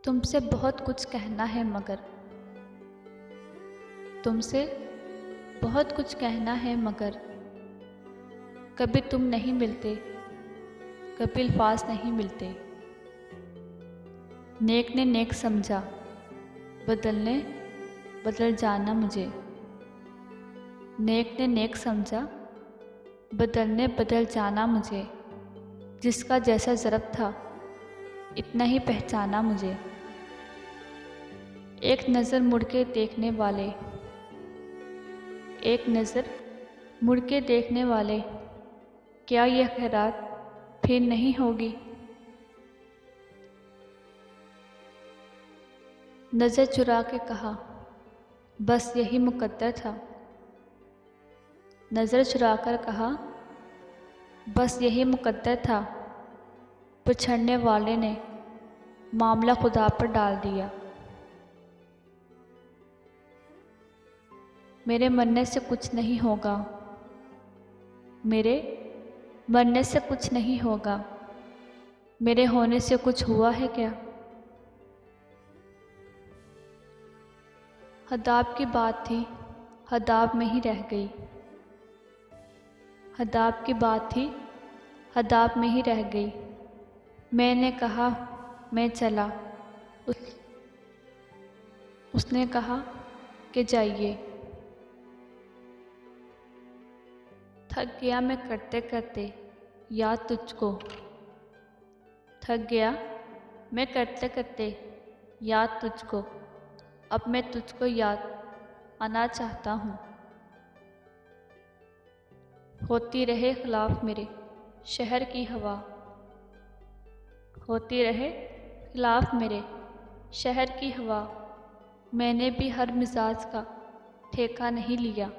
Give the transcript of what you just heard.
तुमसे बहुत कुछ कहना है मगर तुमसे बहुत कुछ कहना है मगर कभी तुम नहीं मिलते, कभी अल्फाज नहीं मिलते। नेक ने नेक समझा, बदलने बदल जाना मुझे। नेक ने नेक समझा, बदलने बदल जाना मुझे। जिसका जैसा ज़रब था इतना ही पहचाना मुझे। एक नज़र मुड़ के देखने वाले, एक नज़र मुड़ के देखने वाले, क्या यह खैरात फिर नहीं होगी? नज़र चुरा के कहा, बस यही मुकद्दर था। नज़र चुरा कर कहा, बस यही मुकद्दर था। पछड़ने वाले ने मामला खुदा पर डाल दिया। मेरे मरने से कुछ नहीं होगा, मेरे मरने से कुछ नहीं होगा। मेरे होने से कुछ हुआ है क्या? हदाब की बात थी, हदाब में ही रह गई। हदाब की बात थी, हदाब में ही रह गई। मैंने कहा मैं चला, उसने कहा कि जाइए। थक गया मैं करते करते याद तुझको। थक गया मैं करते करते याद तुझको। अब मैं तुझको याद आना चाहता हूँ। होती रहे खिलाफ मेरे शहर की हवा, होती रहे खिलाफ मेरे शहर की हवा। मैंने भी हर मिजाज का ठेका नहीं लिया।